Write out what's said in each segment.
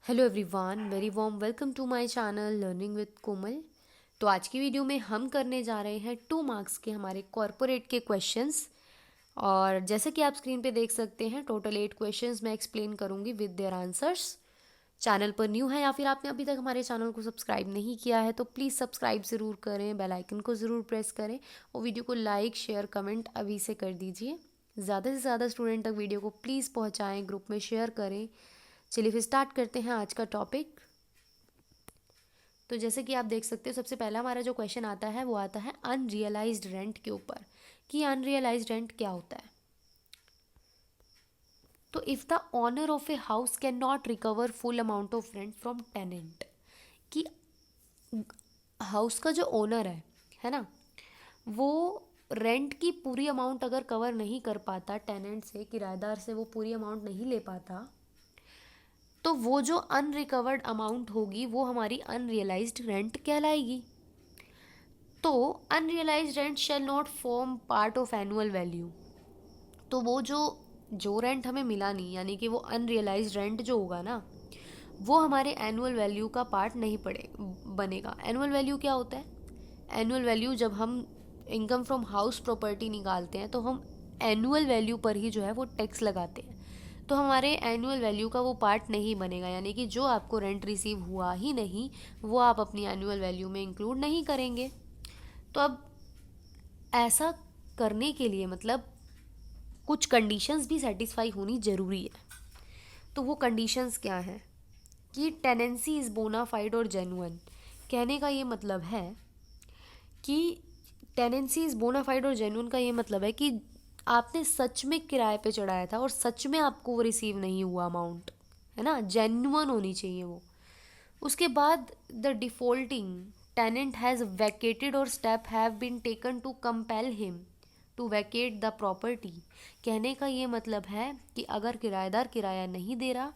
Hello everyone, very warm welcome to my channel learning with Komal. तो आज की video में हम करने जा रहे हैं 2 मार्क्स के हमारे कॉर्पोरेट के क्वेश्चंस। और जैसे कि आप स्क्रीन पे देख सकते हैं, टोटल 8 क्वेश्चंस मैं एक्सप्लेन करूंगी विद देयर आंसर्स। चैनल पर न्यू है या फिर आपने अभी तक हमारे चैनल को सब्सक्राइब नहीं किया है तो प्लीज़ सब्सक्राइब ज़रूर करें, बेल आइकन को ज़रूर प्रेस करें और वीडियो को लाइक शेयर कमेंट अभी से कर दीजिए। ज़्यादा से ज़्यादा स्टूडेंट तक वीडियो को प्लीज़ पहुँचाएँ, ग्रुप में शेयर करें। चलिए फिर स्टार्ट करते हैं आज का टॉपिक। तो जैसे कि आप देख सकते हो, सबसे पहला हमारा जो क्वेश्चन आता है वो आता है अनरियलाइज्ड रेंट के ऊपर, कि अनरियलाइज्ड रेंट क्या होता है। तो if the owner of a house can not recover full amount of rent from tenant, कि हाउस का जो ओनर है ना, वो रेंट की पूरी अमाउंट अगर कवर नहीं कर पाता, टेनेंट से, किराएदार से वो पूरी अमाउंट नहीं ले पाता, तो वो जो अनरिकवर्ड अमाउंट होगी वो हमारी अनरियलाइज्ड रेंट कहलाएगी। तो unrealized rent shall not form part of annual value. तो वो जो रेंट हमें मिला नहीं, यानी कि वो अनरियलाइज्ड रेंट जो होगा ना, वो हमारे एनुअल वैल्यू का पार्ट नहीं पड़े बनेगा। एनुअल वैल्यू क्या होता है? एनुअल वैल्यू, जब हम इनकम फ्रॉम हाउस प्रॉपर्टी निकालते हैं तो हम एनुअल वैल्यू पर ही जो है वो टैक्स लगाते हैं। तो हमारे एनुअल वैल्यू का वो पार्ट नहीं बनेगा, यानी कि जो आपको रेंट रिसीव हुआ ही नहीं वो आप अपनी एनुअल वैल्यू में इंक्लूड नहीं करेंगे। तो अब ऐसा करने के लिए मतलब कुछ कंडीशंस भी सेटिस्फाई होनी ज़रूरी है। तो वो कंडीशंस क्या हैं? कि टेनेंसी इज़ बोनाफाइड और जेन्युइन। कहने का ये मतलब है कि टेनेंसी इज़ बोनाफाइड और जेन्युइन का ये मतलब है कि आपने सच में किराए पे चढ़ाया था और सच में आपको वो रिसीव नहीं हुआ अमाउंट, है ना, जेन्युइन होनी चाहिए वो। उसके बाद the defaulting tenant has vacated और step have been taken to compel him to vacate the property. कहने का ये मतलब है कि अगर किराएदार किराया नहीं दे रहा,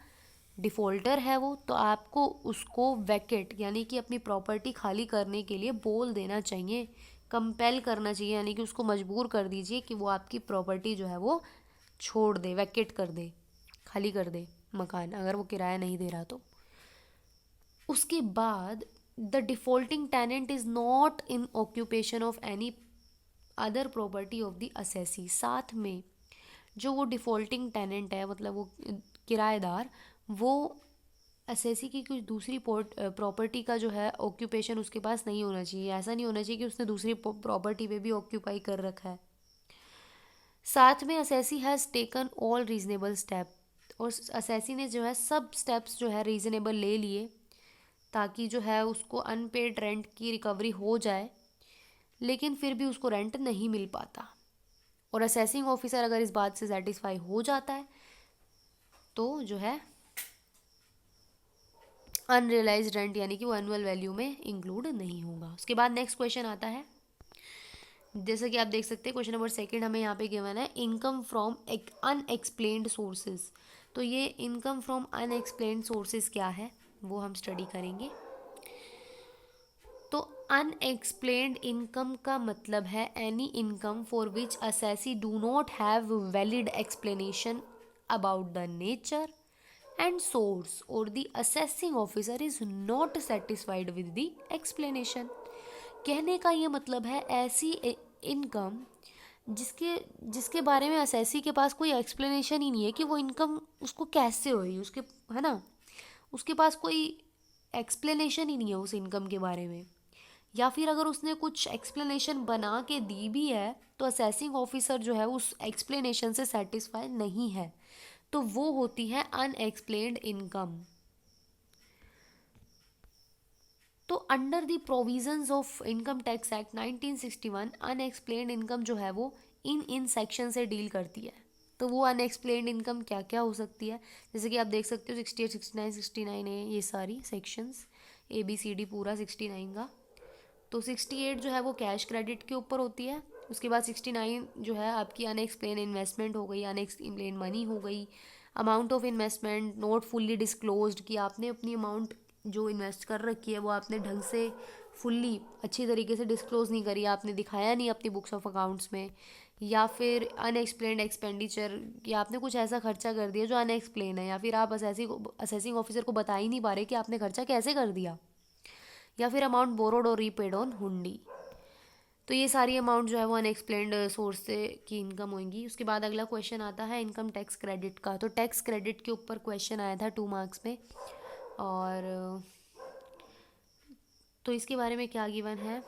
डिफ़ॉल्टर है वो, तो आपको उसको वैकेट यानी कि अपनी प्रॉपर्टी खाली करने के लिए बोल देना चाहिए, कंपेल करना चाहिए, यानी कि उसको मजबूर कर दीजिए कि वो आपकी प्रॉपर्टी जो है वो छोड़ दे, वैकेट कर दे, खाली कर दे मकान, अगर वो किराया नहीं दे रहा तो। उसके बाद the defaulting tenant is not in occupation of any other property of the assessee. साथ में जो वो डिफॉल्टिंग टेनेंट है, मतलब वो किराएदार, वो असेसी की कुछ दूसरी प्रॉपर्टी का जो है ऑक्यूपेशन उसके पास नहीं होना चाहिए। ऐसा नहीं होना चाहिए कि उसने दूसरी प्रॉपर्टी पे भी ऑक्यूपाई कर रखा है। साथ में assessee has taken all reasonable step, और असेसी ने जो है सब स्टेप्स जो है रीजनेबल ले लिए ताकि जो है उसको अनपेड रेंट की रिकवरी हो जाए, लेकिन फिर भी उसको रेंट नहीं मिल पाता। और असेसिंग ऑफिसर अगर इस बात से सेटिस्फाई हो जाता है तो जो है अनरियलाइज्ड रेंट यानी कि वो एनुअल वैल्यू में इंक्लूड नहीं होगा। उसके बाद नेक्स्ट क्वेश्चन आता है, जैसे कि आप देख सकते हैं क्वेश्चन नंबर सेकंड हमें यहाँ पे गिवन है इनकम फ्रॉम अनएक्सप्लेन्ड सोर्सेज। तो ये इनकम फ्रॉम अनएक्सप्लेन्ड सोर्सेज क्या है वो हम स्टडी करेंगे। तो अनएक्सप्लेन्ड इनकम का मतलब है any income for which assessee do not have valid explanation about the nature and source or the assessing officer is not satisfied with the explanation। कहने का ये मतलब है ऐसी इनकम जिसके जिसके बारे में असेसी के पास कोई एक्सप्लेनेशन ही नहीं है कि वो इनकम उसको कैसे हुई, उसके, है ना, उसके पास कोई एक्सप्लेनेशन ही नहीं है उस इनकम के बारे में, या फिर अगर उसने कुछ एक्सप्लेनेशन बना के दी भी है तो असेसिंग ऑफिसर जो है उस एक्सप्लेनेशन से सेटिस्फाई नहीं है, तो वो होती है अनएक्सप्लेन्ड इनकम। तो under the provisions of income tax act 1961 unexplained income जो है वो इन सेक्शन से डील करती है। तो वो अनएक्सप्लेन्ड इनकम क्या क्या हो सकती है, जैसे कि आप देख सकते हो 68, 69, 69 है ये सारी सेक्शंस, ABCD पूरा 69 का। तो 68 जो है वो कैश क्रेडिट के ऊपर होती है। उसके बाद 69 जो है आपकी अनएक्सप्लेन इन्वेस्टमेंट हो गई, अनएक्सप्लेन मनी हो गई, amount of investment not fully disclosed, कि आपने अपनी अमाउंट जो इन्वेस्ट कर रखी है वो आपने ढंग से फुल्ली अच्छी तरीके से डिस्क्लोज नहीं करी, आपने दिखाया नहीं अपनी बुक्स ऑफ अकाउंट्स में, या फिर अनएक्सप्लेन्ड एक्सपेंडिचर, या आपने कुछ ऐसा खर्चा कर दिया जो अनएक्सप्लेन है, या फिर आप असेसिंग ऑफिसर को बता ही नहीं पा रहे कि आपने खर्चा कैसे कर दिया, या फिर अमाउंट बोरोड और रीपेड ऑन हुंडी। तो ये सारी अमाउंट जो है वो अनएक्सप्लेन्ड सोर्स से की इनकम होंगी। उसके बाद अगला क्वेश्चन आता है इनकम टैक्स क्रेडिट का। तो टैक्स क्रेडिट के ऊपर क्वेश्चन आया था 2 मार्क्स में, और तो इसके बारे में क्या गिवन है।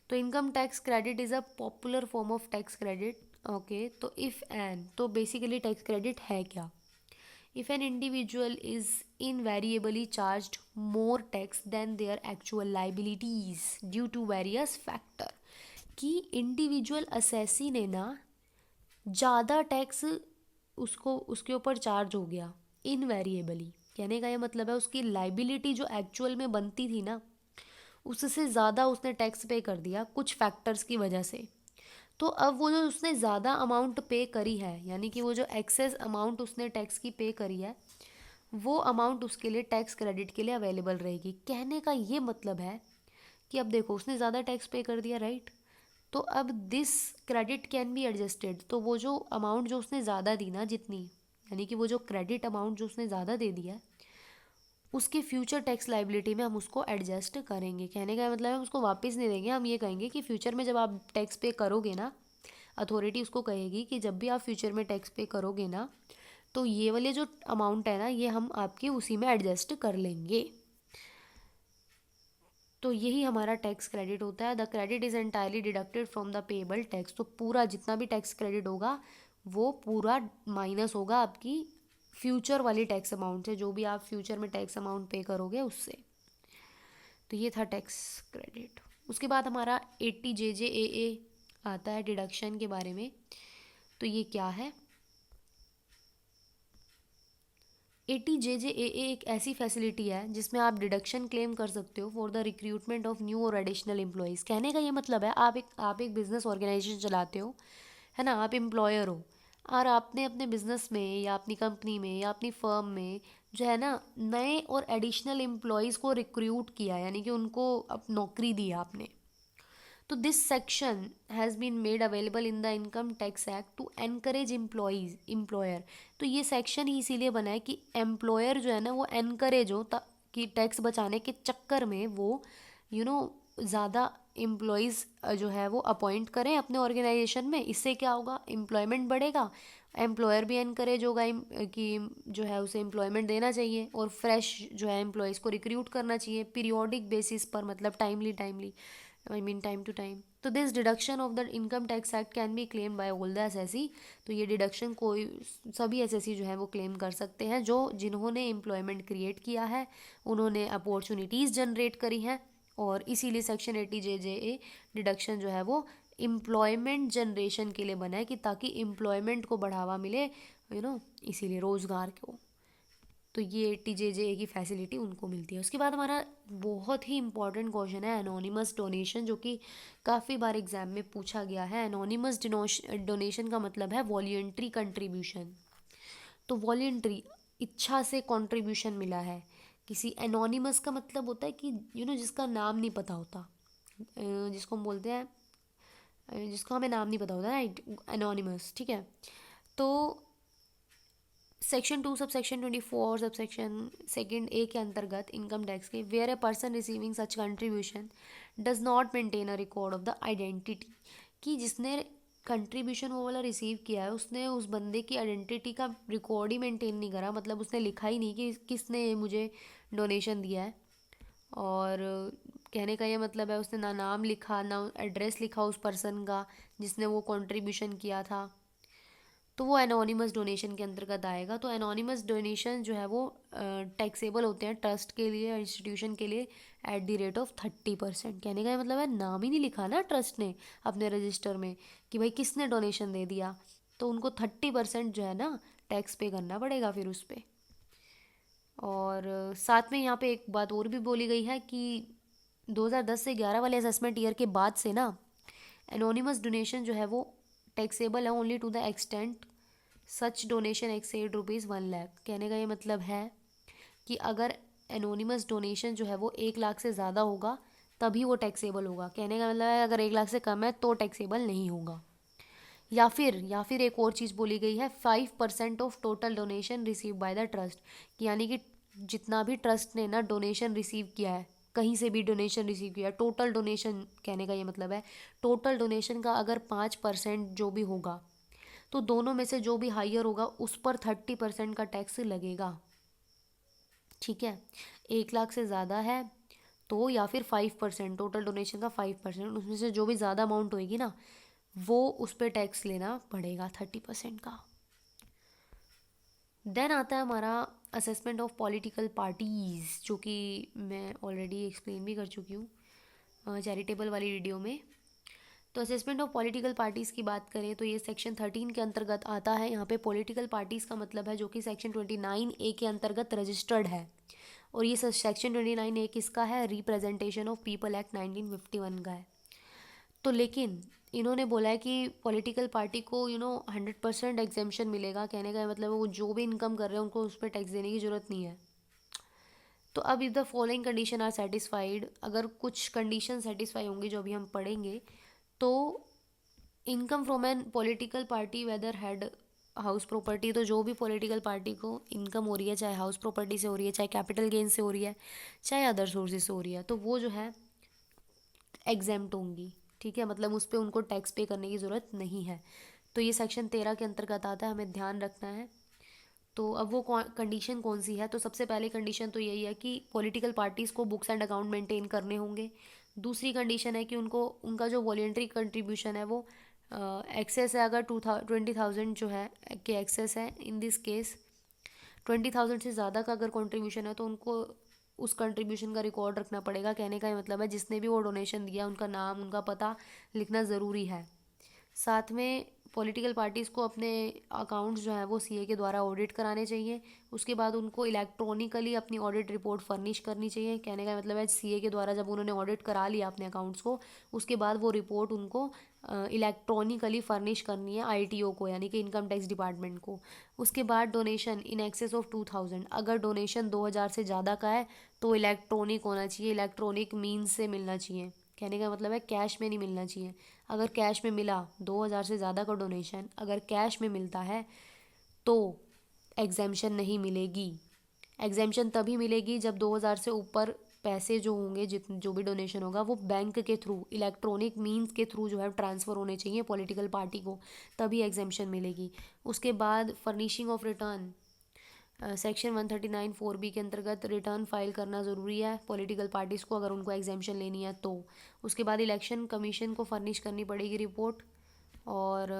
तो income tax credit is a popular form of tax credit. Okay, तो इफ़ एन, तो बेसिकली टैक्स क्रेडिट है क्या। If an individual is invariably charged more tax than their actual liabilities due to various factor, कि individual assessee ने ना ज़्यादा tax उसको उसके ऊपर चार्ज हो गया इनवेरिएबली। कहने का ये मतलब है उसकी लाइबिलिटी जो एक्चुअल में बनती थी ना, उससे ज़्यादा उसने टैक्स पे कर दिया कुछ फैक्टर्स की वजह से। तो अब वो जो उसने ज़्यादा अमाउंट पे करी है, यानी कि वो जो एक्सेस अमाउंट उसने टैक्स की पे करी है, वो अमाउंट उसके लिए टैक्स क्रेडिट के लिए अवेलेबल रहेगी। कहने का ये मतलब है कि अब देखो उसने ज़्यादा टैक्स पे कर दिया, राइट। तो अब this credit can be adjusted, तो वो जो अमाउंट जो उसने ज़्यादा दी ना जितनी, यानी कि वो जो क्रेडिट अमाउंट जो उसने ज़्यादा दे दिया, उसके फ्यूचर टैक्स लाइबिलिटी में हम उसको एडजस्ट करेंगे। कहने का मतलब हम उसको वापस नहीं देंगे, हम ये कहेंगे कि फ्यूचर में जब आप टैक्स पे करोगे ना, अथॉरिटी उसको कहेगी कि जब भी आप फ्यूचर में टैक्स पे करोगे ना, तो ये वाले जो अमाउंट है ना, ये हम आपके उसी में एडजस्ट कर लेंगे। तो यही हमारा टैक्स क्रेडिट होता है। The credit is entirely deducted from the payable tax. तो पूरा जितना भी टैक्स क्रेडिट होगा वो पूरा माइनस होगा आपकी फ्यूचर वाली टैक्स अमाउंट से, जो भी आप फ्यूचर में टैक्स अमाउंट पे करोगे उससे। तो ये था टैक्स क्रेडिट। उसके बाद हमारा 80JJAA आता है डिडक्शन के बारे में। तो ये क्या है। 80JJAA एक ऐसी फैसिलिटी है जिसमें आप डिडक्शन क्लेम कर सकते हो for the recruitment of new और एडिशनल एम्प्लॉयज़। कहने का ये मतलब है आप एक बिजनेस ऑर्गेनाइजेशन चलाते हो, है ना, आप एम्प्लॉयर हो, और आपने अपने बिजनेस में या अपनी कंपनी में या अपनी फर्म में जो है ना नए और एडिशनल एम्प्लॉयज़ को रिक्रूट किया, यानी कि उनको अब नौकरी दी आपने। तो this section has been made available in the income tax act to encourage employer. तो ये सेक्शन ही इसीलिए बना है कि एम्प्लॉयर जो है ना वो एनकरेज हो, कि टैक्स बचाने के चक्कर में वो ज़्यादा एम्प्लॉयज़ जो है वो अपॉइंट करें अपने ऑर्गेनाइजेशन में। इससे क्या होगा, एम्प्लॉयमेंट बढ़ेगा, एम्प्लॉयर भी एनकरेज होगा कि जो है उसे एम्प्लॉयमेंट देना चाहिए, और फ्रेश जो है एम्प्लॉयज़ को रिक्रूट करना चाहिए पीरियोडिक बेसिस पर, मतलब टाइमली टाइम टू टाइम। तो this deduction of the income tax act can be claim bye all the assessee. तो ये डिडक्शन कोई सभी एसएससी जो है वो क्लेम कर सकते हैं जो जिन्होंने एम्प्लॉयमेंट क्रिएट किया है, उन्होंने अपॉर्चुनिटीज़ जनरेट करी हैं। और इसीलिए सेक्शन 80JJA डिडक्शन जो है वो एम्प्लॉयमेंट जनरेशन के लिए बना है, कि ताकि एम्प्लॉयमेंट को बढ़ावा मिले, इसीलिए रोज़गार को। तो ये 80JJA की फैसिलिटी उनको मिलती है। उसके बाद हमारा बहुत ही इंपॉर्टेंट क्वेश्चन है एनोनिमस डोनेशन, जो कि काफ़ी बार एग्जाम में पूछा गया है। एनोनिमस डोनेशन का मतलब है वॉलंटरी कंट्रीब्यूशन। तो वॉलंटरी, इच्छा से कंट्रीब्यूशन मिला है किसी। एनोनिमस का मतलब होता है कि जिसका नाम नहीं पता होता, जिसको हम बोलते हैं, जिसको हमें नाम नहीं पता होता, राइट, एनोनिमस, ठीक है। तो section 2 sub section 24 sub section second A के अंतर्गत इनकम टैक्स के, where a person receiving such contribution does not maintain a record of the identity, कि जिसने कंट्रीब्यूशन वो वाला रिसीव किया है उसने उस बंदे की आइडेंटिटी का रिकॉर्ड ही मेंटेन नहीं करा, मतलब उसने लिखा ही नहीं कि किसने मुझे डोनेशन दिया है। और कहने का ये मतलब है उसने ना नाम लिखा ना एड्रेस लिखा उस पर्सन का जिसने वो कंट्रीब्यूशन किया था, तो वो एनोनिमस डोनेशन के अंतर्गत आएगा। तो एनोनिमस डोनेशन जो है वो टैक्सेबल होते हैं ट्रस्ट के लिए, इंस्टीट्यूशन के लिए, एट द रेट ऑफ 30%। कहने का मतलब है नाम ही नहीं लिखा ना ट्रस्ट ने अपने रजिस्टर में कि भाई किसने डोनेशन दे दिया, तो उनको 30% जो है ना टैक्स पे करना पड़ेगा फिर उस पर। और साथ में यहाँ पे एक बात और भी बोली गई है कि 2010 से 11 वाले असेसमेंट ईयर के बाद से ना एनोनिमस डोनेशन जो है वो टैक्सेबल है only to the extent such donation exceed ₹1,00,000। कहने का ये मतलब है कि अगर एनोनिमस डोनेशन जो है वो 1 लाख से ज़्यादा होगा तभी वो टैक्सेबल होगा। कहने का मतलब है अगर 1 लाख से कम है तो टैक्सेबल नहीं होगा। या फिर एक और चीज़ बोली गई है, 5% of total donation receive by the trust, यानी कि जितना भी ट्रस्ट ने ना डोनेशन रिसीव किया है, कहीं से भी डोनेशन रिसीव किया है, टोटल डोनेशन कहने का ये मतलब है, टोटल डोनेशन का अगर 5% जो भी होगा, तो दोनों में से जो भी हाइयर होगा उस पर 30% का टैक्स लगेगा। ठीक है, 1 लाख से ज़्यादा है तो, या फिर 5%, टोटल डोनेशन का 5%, उसमें से जो भी ज़्यादा अमाउंट होएगी ना, वो उस पर टैक्स लेना पड़ेगा 30% का। देन आता है हमारा असेसमेंट ऑफ पॉलिटिकल पार्टीज़, जो कि मैं ऑलरेडी एक्सप्लेन भी कर चुकी हूँ चैरिटेबल वाली वीडियो में। तो असेसमेंट ऑफ पॉलिटिकल पार्टीज़ की बात करें तो ये सेक्शन 13 के अंतर्गत आता है। यहाँ पे पॉलिटिकल पार्टीज़ का मतलब है जो कि सेक्शन 29A के अंतर्गत रजिस्टर्ड है, और ये सेक्शन 29A किसका है, रिप्रेजेंटेशन ऑफ पीपल एक्ट 1951 का है। तो लेकिन इन्होंने बोला है कि पॉलिटिकल पार्टी को 100% एग्जेम्पशन मिलेगा, कहने का मतलब है वो जो भी इनकम कर रहे हैं उनको उस पर टैक्स देने की ज़रूरत नहीं है। तो अब if the following condition are satisfied, अगर कुछ कंडीशन सेटिस्फाई होंगी जो अभी हम पढ़ेंगे, तो income from an political party whether had house property, तो जो भी पॉलिटिकल पार्टी को इनकम हो रही है, चाहे हाउस प्रॉपर्टी से हो रही है, चाहे कैपिटल गेन से हो रही है, चाहे अदर सोर्सेज से हो रही है, तो वो जो है एग्जेम्प्ट होंगी। ठीक है, मतलब उस पर उनको टैक्स पे करने की ज़रूरत नहीं है। तो ये सेक्शन 13 के अंतर्गत आता है, हमें ध्यान रखना है। तो अब वो कंडीशन कौन सी है, तो सबसे पहली कंडीशन तो यही है कि पॉलिटिकल पार्टीज़ को बुक्स एंड अकाउंट मेंटेन करने होंगे। दूसरी कंडीशन है कि उनको उनका जो वॉलेंट्री कंट्रीब्यूशन है वो एक्सेस है, अगर 20,000 जो है के एक्सेस है, इन दिस केस 20,000 से ज़्यादा का अगर कंट्रीब्यूशन है तो उनको उस कंट्रीब्यूशन का रिकॉर्ड रखना पड़ेगा। कहने का ये मतलब है जिसने भी वो डोनेशन दिया उनका नाम, उनका पता लिखना ज़रूरी है। साथ में पॉलिटिकल पार्टीज़ को अपने अकाउंट्स जो है वो सीए के द्वारा ऑडिट कराने चाहिए। उसके बाद उनको इलेक्ट्रॉनिकली अपनी ऑडिट रिपोर्ट फर्निश करनी चाहिए। कहने का मतलब है सीए के द्वारा जब उन्होंने ऑडिट करा लिया अपने अकाउंट्स को, उसके बाद वो रिपोर्ट उनको इलेक्ट्रॉनिकली फर्निश करनी है आईटीओ को, यानी कि इनकम टैक्स डिपार्टमेंट को। उसके बाद डोनेशन इन एक्सेस ऑफ 2,000, अगर डोनेशन 2,000 से ज़्यादा का है तो इलेक्ट्रॉनिक होना चाहिए, इलेक्ट्रॉनिक मीन्स से मिलना चाहिए। कहने का मतलब है कैश में नहीं मिलना चाहिए। अगर कैश में मिला 2,000 से ज़्यादा का डोनेशन अगर कैश में मिलता है तो एग्जेम्पशन नहीं मिलेगी। एग्जेम्पशन तभी मिलेगी जब 2,000 से ऊपर पैसे जो होंगे, जो भी डोनेशन होगा वो बैंक के थ्रू, इलेक्ट्रॉनिक मींस के थ्रू जो है ट्रांसफ़र होने चाहिए पॉलिटिकल पार्टी को, तभी एग्जेम्पशन मिलेगी। उसके बाद furnishing of return, section 139(4)B के अंतर्गत रिटर्न फाइल करना ज़रूरी है पॉलिटिकल पार्टीज़ को, अगर उनको एग्जेम्पशन लेनी है तो। उसके बाद इलेक्शन कमीशन को फर्निश करनी पड़ेगी रिपोर्ट। और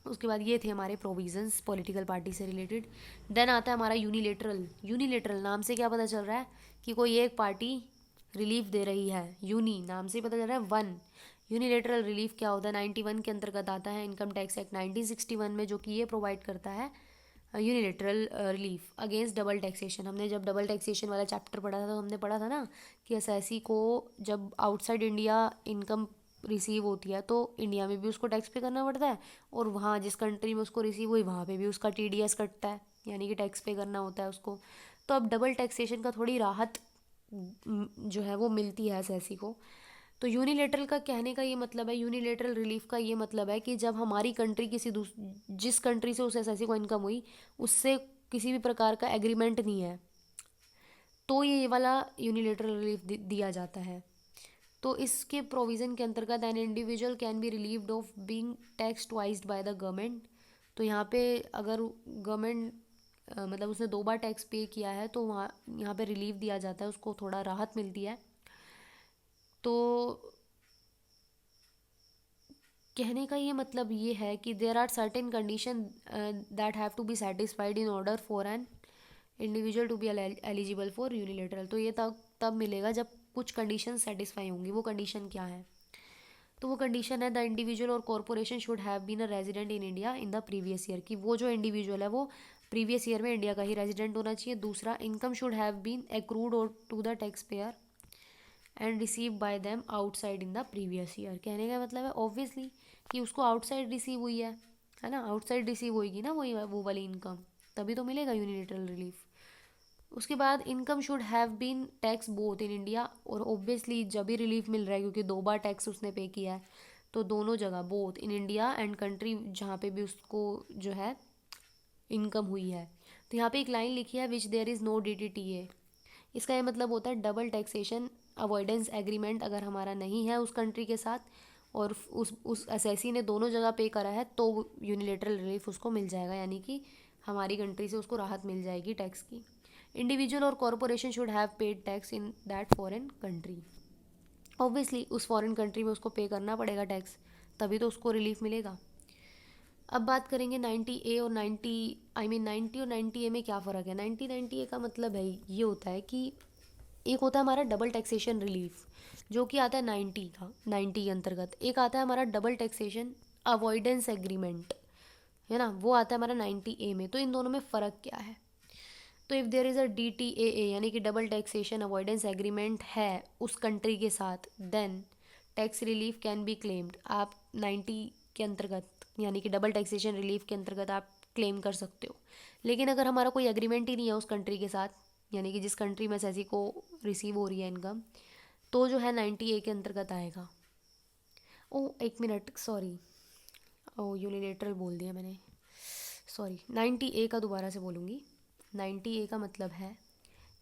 उसके बाद ये थे हमारे प्रोविजंस पॉलिटिकल पार्टी से रिलेटेड। देन आता है हमारा यूनिलेटरल। यूनिलेटरल नाम से क्या पता चल रहा है कि कोई एक पार्टी रिलीफ दे रही है, यूनी नाम से पता चल रहा है वन। यूनिलेटरल रिलीफ क्या होता है, 91 के अंतर्गत आता है, इनकम टैक्स एक्ट 1961 में, जो कि ये प्रोवाइड करता है unilateral relief against double taxation. हमने जब डबल टैक्सेशन वाला चैप्टर पढ़ा था तो हमने पढ़ा था ना कि एसएससी को जब आउटसाइड इंडिया इनकम रिसीव होती है तो इंडिया में भी उसको टैक्स पे करना पड़ता है, और वहाँ जिस कंट्री में उसको रिसीव हुई वहाँ पे भी उसका टीडीएस कटता है, यानी कि टैक्स पे करना होता है उसको। तो अब डबल टैक्सेशन का थोड़ी राहत जो है वो मिलती है एसएससी को। तो यूनिलेटरल का कहने का ये मतलब है, यूनिलेटरल रिलीफ का ये मतलब है कि जब हमारी कंट्री जिस कंट्री से उस एसएससी को इनकम हुई उससे किसी भी प्रकार का एग्रीमेंट नहीं है, तो ये वाला यूनिलेटरल रिलीफ दिया जाता है। तो इसके प्रोविज़न के अंतर्गत an individual can be relieved of being tax twice by the government. तो यहाँ पे अगर गवर्नमेंट मतलब उसने 2 बार टैक्स पे किया है तो वहाँ यहाँ पे रिलीफ दिया जाता है, उसको थोड़ा राहत मिलती है। तो कहने का ये मतलब ये है कि there are certain condition that have to be satisfied in order for an individual to be eligible for unilateral. तो ये तब मिलेगा जब कुछ कंडीशन सेटिस्फाई होंगी। वो कंडीशन क्या है, तो वो कंडीशन है द इंडिविजुअल और corporation should have been a resident in India in the previous year, कि वो जो इंडिविजुअल है वो प्रीवियस ईयर में इंडिया का ही रेजिडेंट होना चाहिए। दूसरा, income should have been accrued और to the tax payer and receive by them outside in the previous year. कहने का मतलब है ऑब्वियसली कि उसको आउटसाइड रिसीव हुई है ना, आउटसाइड रिसीव होगी ना वो वाली इनकम, तभी तो मिलेगा यूनिलेटरल रिलीफ। उसके बाद income should have been tax both in India, और ऑब्वियसली जब भी रिलीफ मिल रहा है क्योंकि 2 बार टैक्स उसने पे किया है तो दोनों जगह both in India and country जहाँ पे भी उसको जो है इनकम हुई है। तो यहाँ पे एक लाइन लिखी है which there is no DTTA। इसका ये मतलब होता है डबल टैक्सेशन अवॉइडेंस एग्रीमेंट अगर हमारा नहीं है उस कंट्री के साथ और उस असेसी ने दोनों जगह पे करा है तो यूनिलेटरल रिलीफ उसको मिल जाएगा, यानी कि हमारी कंट्री से उसको राहत मिल जाएगी टैक्स की। इंडिविजुअल और corporation should have paid tax in that foreign country. Obviously उस फॉरेन कंट्री में उसको पे करना पड़ेगा टैक्स, तभी तो उसको रिलीफ मिलेगा। अब बात करेंगे 90A और 90 और 90A में क्या फ़र्क है। 90A का मतलब है ये होता है कि एक होता है हमारा डबल टैक्सेशन रिलीफ जो कि आता है 90 के अंतर्गत। एक आता है हमारा डबल टैक्सेशन अवॉइडेंस एग्रीमेंट, है ना, वो आता है हमारा 90A में। तो इन दोनों में फ़र्क क्या है। तो if there is a DTAA यानी कि डबल टैक्सेशन अवॉइडेंस एग्रीमेंट है उस कंट्री के साथ, then tax relief can be claimed. आप 90 के अंतर्गत यानी कि डबल टैक्सेशन रिलीफ के अंतर्गत आप क्लेम कर सकते हो। लेकिन अगर हमारा कोई एग्रीमेंट ही नहीं है उस कंट्री के साथ, यानी कि जिस कंट्री में एसएससी को रिसीव हो रही है इनकम, तो जो है 90A के अंतर्गत आएगा। ओ एक मिनट, सॉरी, ओ यूनिलेटरल बोल दिया मैंने, सॉरी। 90A का दोबारा से बोलूँगी। 90A का मतलब है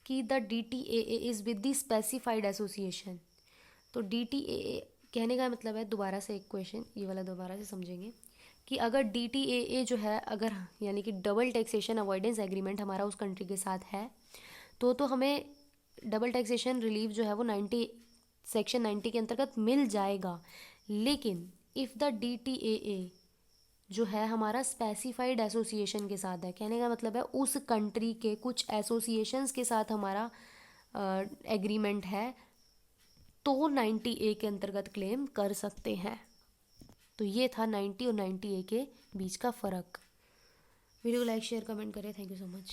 कि the DTAA is with the specified association. तो DTAA कहने का मतलब है, दोबारा से एक क्वेश्चन ये वाला दोबारा से समझेंगे कि अगर DTAA जो है, अगर यानी कि डबल टैक्सेशन अवॉइडेंस एग्रीमेंट हमारा उस कंट्री के साथ है तो हमें डबल टैक्सेशन रिलीफ जो है वो 90 सेक्शन 90 के अंतर्गत मिल जाएगा। लेकिन इफ़ द DTAA जो है हमारा स्पेसिफाइड एसोसिएशन के साथ है, कहने का मतलब है उस कंट्री के कुछ एसोसिएशंस के साथ हमारा एग्रीमेंट है, तो 90A के अंतर्गत क्लेम कर सकते हैं। तो ये था 90 और 90A के बीच का फ़र्क। वीडियो को लाइक शेयर कमेंट करें। Thank you so much.